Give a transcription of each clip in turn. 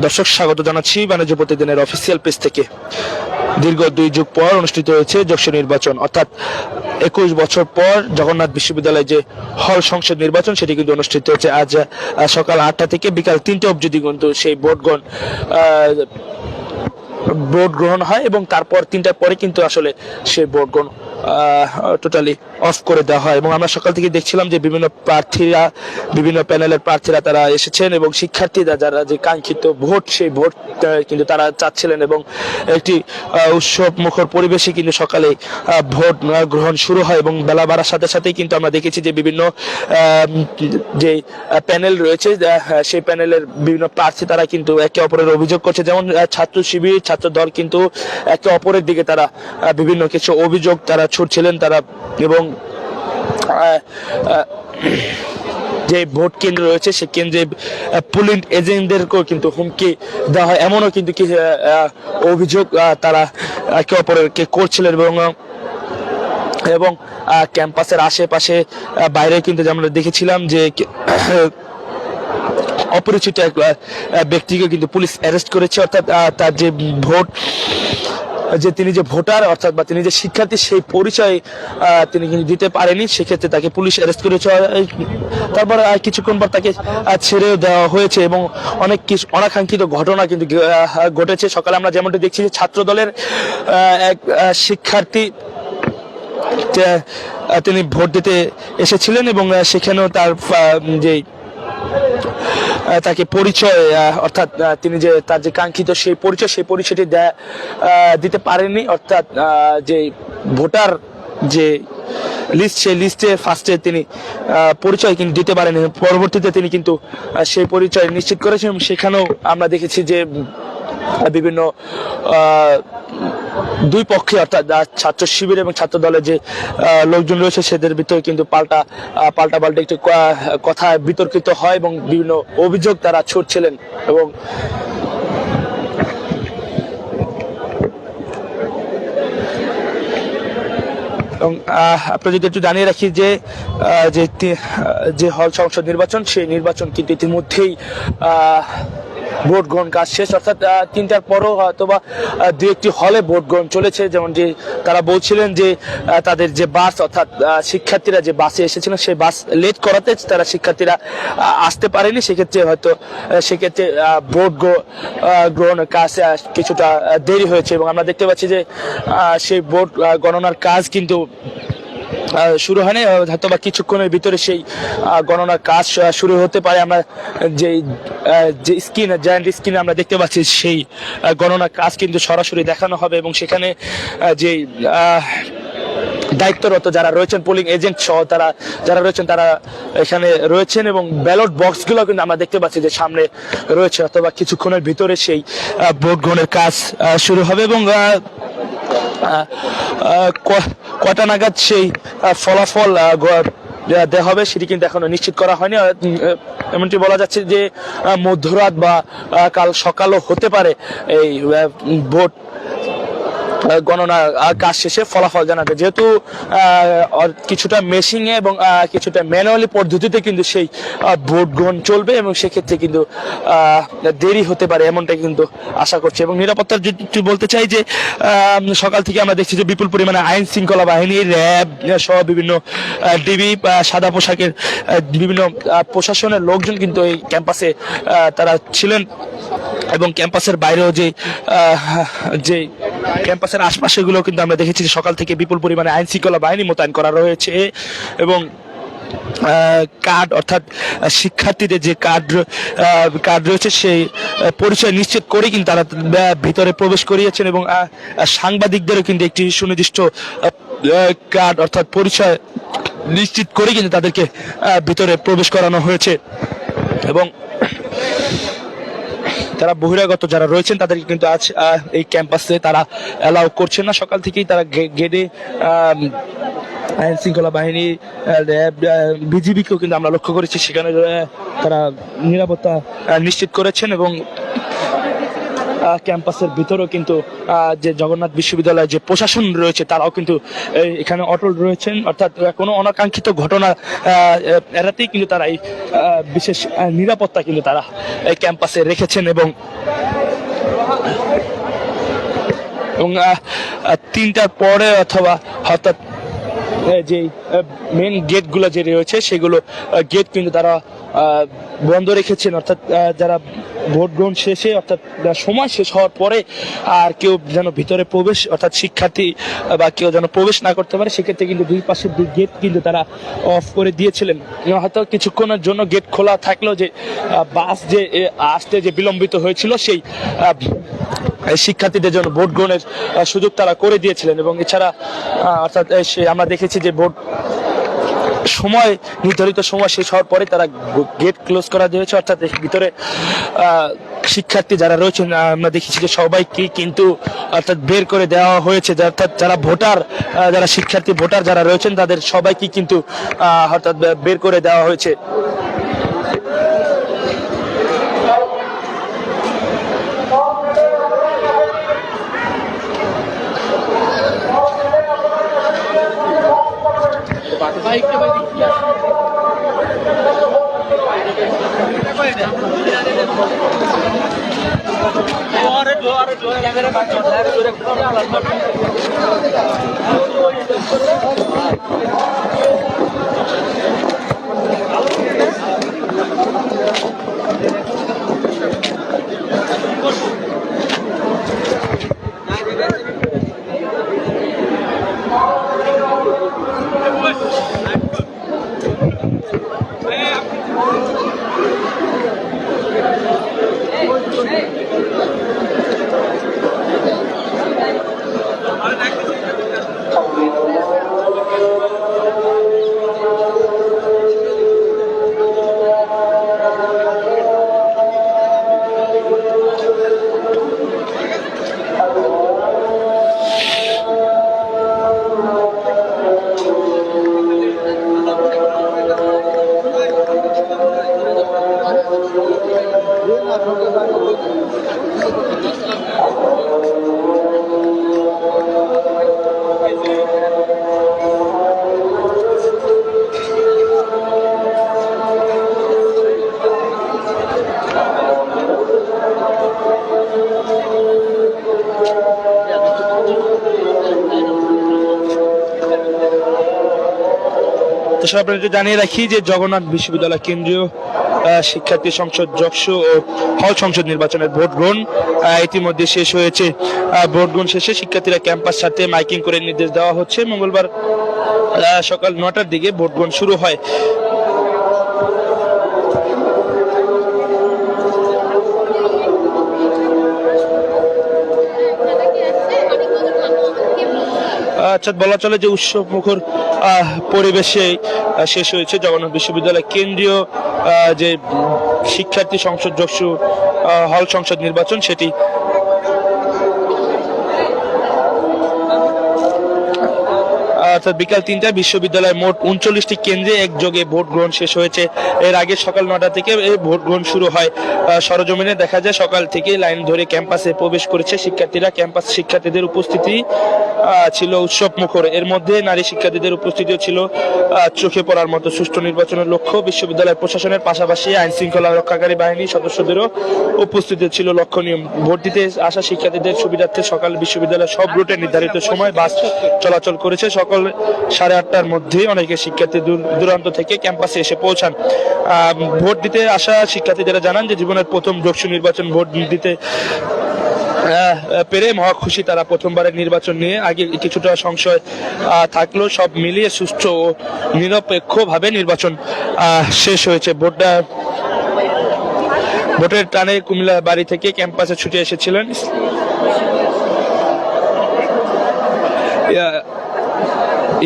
দর্শক স্বাগত জানাচ্ছি বাণিজ্য প্রতিদিনের অফিসিয়াল পেজ থেকে। দীর্ঘ 2 যুগ পর অনুষ্ঠিত হয়েছে যশোর নির্বাচন, অর্থাৎ 21 বছর পর জগন্নাথ বিশ্ববিদ্যালয়ে যে হল সংসদ নির্বাচন সেটি কিন্তু অনুষ্ঠিত হয়েছে আজ সকাল 8টা থেকে বিকাল 3টে অবধি কিন্তু সেই ভোট গ্রহণ হয় এবং তারপর 3টার পরে কিন্তু আসলে সেই ভোট গ্রহণ টোটালি অফ করে দেওয়া হয়। এবং আমরা সকাল থেকে দেখছিলাম যে বিভিন্ন প্যানেলের প্রার্থীরা তারা এসেছেন এবং শিক্ষার্থীরা যারা যে কাঙ্ক্ষিত ভোট সেই ভোট কিন্তু তারা চাচ্ছিলেন এবং একটি উৎসব মুখর পরিবেশে কিন্তু সকালে ভোট গ্রহণ শুরু হয় এবং বেলা বাড়ার সাথে সাথেই কিন্তু আমরা দেখেছি যে বিভিন্ন যে প্যানেল রয়েছে সেই প্যানেলের বিভিন্ন প্রার্থী তারা কিন্তু একে অপরের অভিযোগ করছে, যেমন ছাত্র শিবির ছাত্র দল কিন্তু একে অপরের দিকে তারা বিভিন্ন কিছু অভিযোগ তারা ছুটছিলেন তারা, এবং যে ভোট কেন্দ্র রয়েছে সেই কেন্দ্রে পুলিং এজেন্টদেরকেও কিন্তু হুমকি দেওয়া হয়, এমনও কিন্তু অভিযোগ তারা একে অপরকে করছিলেন। এবং ক্যাম্পাসের আশেপাশে বাইরে কিন্তু আমরা দেখেছিলাম যে অপরিচিত এক ব্যক্তিকে কিন্তু পুলিশ অ্যারেস্ট করেছে, অর্থাৎ তার যে তিনি যে ভোটার অর্থাৎ বা তিনি যে শিক্ষার্থী সেই পরিচয় তিনি কিন্তু দিতে পারেনি, সেক্ষেত্রে তাকে পুলিশ অ্যারেস্ট করেছে। তারপর কিছুক্ষণ পর তাকে ছেড়ে দেওয়া হয়েছে এবং অনেক কিছু অনাকাঙ্ক্ষিত ঘটনা কিন্তু ঘটেছে। সকালে আমরা যেমনটি দেখছি যে ছাত্র দলের এক শিক্ষার্থী তিনি ভোট দিতে এসেছিলেন এবং সেখানেও তার যে তাকে পরিচয় অর্থাৎ তিনি যে তার যে কাঙ্ক্ষিত সেই পরিচয়টি দিতে পারেননি, অর্থাৎ যে ভোটার যে লিস্ট সেই লিস্টে ফার্স্টে তিনি পরিচয় কিন্তু দিতে পারেনি, পরবর্তীতে তিনি কিন্তু সেই পরিচয় নিশ্চিত করেছেন। সেখানেও আমরা দেখেছি যে বিভিন্ন দুই পক্ষে অর্থাৎ ছাত্র শিবির এবং ছাত্র দলের যে লোকজন রয়েছে সেদের ভিতরে কিন্তু পাল্টা একটু কথা বিতর্কিত হয় এবং বিভিন্ন অভিযোগ তারা ছুটছিলেন। এবং আপনারা যদি একটু জানিয়ে রাখি যে হল সংসদ নির্বাচন সেই নির্বাচন কিন্তু ইতিমধ্যেই ভোট গ্রহণ কাজ শেষ, অর্থাৎ 3টার পরও হয়তোবা 2-1টি হলে ভোট গ্রহণ চলেছে। যেমন যে তারা বলছিলেন যে তাদের যে বাস অর্থাৎ শিক্ষার্থীরা যে বাসে এসেছিলেন সেই বাস লেট করাতে তারা শিক্ষার্থীরা আসতে পারেনি, সেক্ষেত্রে ভোট গ্রহণের কাজ কিছুটা দেরি হয়েছে। এবং আমরা দেখতে পাচ্ছি যে সেই ভোট গণনার কাজ কিন্তু শুরু হয়নি, হয়তো বা কিছুক্ষণের ভিতরে সেই গণনার কাজ শুরু হতে পারে। আমরা যে জায়ান্ট স্ক্রিনে আমরা দেখতে পাচ্ছি সেই গণনার কাজ কিন্তু সরাসরি দেখানো হবে এবং সেখানে যে দায়িত্বরত যারা রয়েছেন পোলিং এজেন্ট সহ যারা রয়েছেন তারা এখানে রয়েছেন এবং ব্যালট বক্সগুলো কিন্তু আমরা দেখতে পাচ্ছি যে সামনে রয়েছে, অথবা কিছুক্ষণের ভিতরে সেই ভোট গ্রহণের কাজ শুরু হবে। এবং কটা নাগাদ সেই ফলাফল দেওয়া হবে সেটি কিন্তু এখনো নিশ্চিত করা হয়নি, এমনটি বলা যাচ্ছে যে মধ্যরাত বা কাল সকালও হতে পারে এই ভোট গণনা কাজ শেষে ফলাফল জানাতে, যেহেতু কিছুটা মেশিংয়ে এবং কিছুটা ম্যানুয়ালি পদ্ধতিতে কিন্তু সেই ভোট গ্রহণ চলবে এবং সেক্ষেত্রে কিন্তু দেরি হতে পারে এমনটাই কিন্তু আশা করছে। এবং নিরাপত্তার যদি বলতে চাই যে সকাল থেকে আমরা দেখছি যে বিপুল পরিমাণে আইন শৃঙ্খলা বাহিনী, র্যাব সহ বিভিন্ন ডিবি, সাদা পোশাকের বিভিন্ন প্রশাসনের লোকজন কিন্তু এই ক্যাম্পাসে তারা ছিলেন এবং ক্যাম্পাসের বাইরেও যে ক্যাম্পাসের আশপাশেগুলো কিন্তু আমরা দেখেছি যে সকাল থেকে বিপুল পরিমাণে আইন শৃঙ্খলা বাহিনী মোতায়েন করা রয়েছে এবং কার্ড অর্থাৎ শিক্ষার্থীদের যে কার্ড রয়েছে সেই পরিচয় নিশ্চিত করে কিন্তু তারা ভিতরে প্রবেশ করিয়েছেন এবং সাংবাদিকদেরও কিন্তু একটি সুনির্দিষ্ট কার্ড অর্থাৎ পরিচয় নিশ্চিত করে কিন্তু তাদেরকে ভিতরে প্রবেশ করানো হয়েছে। এবং তারা বহিরাগত যারা রয়েছেন তাদেরকে কিন্তু আজ এই ক্যাম্পাসে তারা অ্যালাউ করছেন না। সকাল থেকেই তারা গেটে আইন শৃঙ্খলা বাহিনী, র্যাব, বিজিবিকেও কিন্তু আমরা লক্ষ্য করেছি সেখানে তারা নিরাপত্তা নিশ্চিত করেছেন এবং ক্যাম্পাসের ভিতরেও কিন্তু যে জগন্নাথ বিশ্ববিদ্যালয়ের যে প্রশাসন রয়েছে তারাও কিন্তু এখানে অটল রয়েছেন, অর্থাৎ কোনো অনাকাঙ্ক্ষিত ঘটনা এড়াতেই কিন্তু তারা এই বিশেষ নিরাপত্তা কিন্তু তারা এই ক্যাম্পাসে রেখেছেন। এবং 3টার পরে অথবা হঠাৎ যে মেন গেটগুলো যে রয়েছে সেগুলো গেট কিন্তু তারা বন্ধ রেখেছেন, অর্থাৎ যারা ভোট গ্রহণ শেষে অর্থাৎ সময় শেষ হওয়ার পরে আর কেউ যেন ভিতরে প্রবেশ অর্থাৎ শিক্ষার্থী বা কেউ যেন প্রবেশ না করতে পারে, সেক্ষেত্রে কিন্তু দুই পাশের দুই গেট কিন্তু তারা অফ করে দিয়েছিলেন। হয়তো কিছুক্ষণের জন্য গেট খোলা থাকলেও যে বাস যে আসতে যে বিলম্বিত হয়েছিল সেই শিক্ষার্থীদের জন্য ভোট গ্রহণের সুযোগ তারা করে দিয়েছিলেন। এবং এছাড়া অর্থাৎ আমরা দেখেছি যে ভোট সময় নির্ধারিত সময় শেষ হওয়ার পরে তারা গেট ক্লোজ করা দিয়েছে, অর্থাৎ ভিতরে শিক্ষার্থী যারা রয়েছেন আমরা দেখেছি যে সবাইকে কিন্তু অর্থাৎ বের করে দেওয়া হয়েছে, অর্থাৎ যারা ভোটার যারা শিক্ষার্থী ভোটার যারা রয়েছেন তাদের সবাইকে কিন্তু অর্থাৎ বের করে দেওয়া হয়েছে। আপনাদের জানিয়ে রাখি যে জগন্নাথ বিশ্ববিদ্যালয় কেন্দ্রীয় শিক্ষার্থী সংসদ যশো ও হল সংসদ নির্বাচনের ভোট গ্রহণ ইতিমধ্যে শেষ হয়েছে। ভোট গ্রহণ শেষে শিক্ষার্থীরা ক্যাম্পাস ছাড়তে মাইকিং করে নির্দেশ দেওয়া হচ্ছে। মঙ্গলবার সকাল 9টার দিকে ভোট গ্রহণ শুরু হয়। বলা চলে যে উৎসব মুখর পরিবেশে শেষ হয়েছে জগন্নাথ বিশ্ববিদ্যালয় কেন্দ্রীয় যে শিক্ষার্থী সংসদ যশো হল সংসদ নির্বাচন সেটি। অর্থাৎ বিকাল 3টায় বিশ্ববিদ্যালয়ের মোট 39টি কেন্দ্রে একযোগে ভোট গ্রহণ শেষ হয়েছে। এর আগে সকাল 9টা থেকে ভোট গ্রহণ শুরু হয়। সরজমিনে দেখা যায় সকাল থেকে লাইন ধরে ক্যাম্পাসে প্রবেশ করেছে শিক্ষার্থীরা। ক্যাম্পাস শিক্ষার্থীদের উপস্থিতি ছিল উৎসব মুখর। এর মধ্যে নারী শিক্ষার্থীদের উপস্থিতিও ছিল চোখে পড়ার মতো। সুষ্ঠু নির্বাচনের লক্ষ্য বিশ্ববিদ্যালয় প্রশাসনের পাশাপাশি আইন শৃঙ্খলা রক্ষাকারী বাহিনীর সদস্যদেরও উপস্থিতি ছিল লক্ষণীয়। ভোট দিতে আসা শিক্ষার্থীদের সুবিধার্থে সকাল বিশ্ববিদ্যালয়ের সব রুটে নির্ধারিত সময় বাস চলাচল করেছে। সকাল 8:30টার মধ্যে অনেকে শিক্ষার্থী দূর দূরান্ত থেকে ক্যাম্পাসে এসে পৌঁছান। ভোট দিতে আসা শিক্ষার্থীরা জানান যে জীবনের প্রথম যশো নির্বাচন ভোট দিতে পেরে মহা খুশি তারা। প্রথমবারের নির্বাচন নিয়ে আগে কিছুটা সংশয় থাকলেও সব মিলিয়ে সুষ্ঠু ও নিরপেক্ষভাবে নির্বাচন শেষ হয়েছে। ভোটের টানে কুমিল্লা বাড়ি থেকে ক্যাম্পাসে ছুটে এসেছিলেন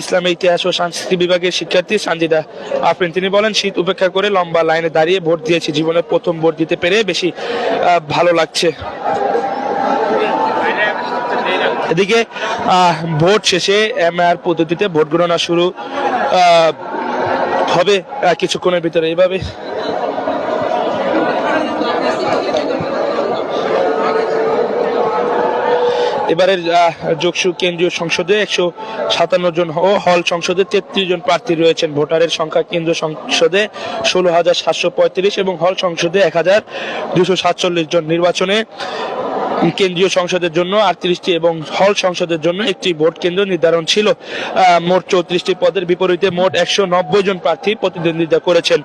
ইসলামের ইতিহাস ও সংস্কৃতি বিভাগের শিক্ষার্থী সানজিদা আফরিন। তিনি বলেন, শীত উপেক্ষা করে লম্বা লাইনে দাঁড়িয়ে ভোট দিয়েছি। জীবনের প্রথম ভোট দিতে পেরে বেশি ভালো লাগছে। এদিকে ভোট শেষে এমআর পদ্ধতিতে ভোট গণনা শুরু হবে কিছুক্ষণের ভিতরে। এইভাবে এবারের যোগসু কেন্দ্রীয় সংসদে 157 জন ও হল সংসদে 33 জন প্রার্থী রয়েছেন। ভোটারের সংখ্যা কেন্দ্রীয় সংসদে 16,735 এবং হল সংসদে 1,247 জন। নির্বাচনে কেন্দ্রীয় সংসদের জন্য 38টি এবং হল সংসদের জন্য একটি ভোট কেন্দ্র নির্ধারণ ছিল। মোট 34টি পদের বিপরীতে মোট 190 জন প্রার্থী প্রতিদ্বন্দ্বিতা করেছেন।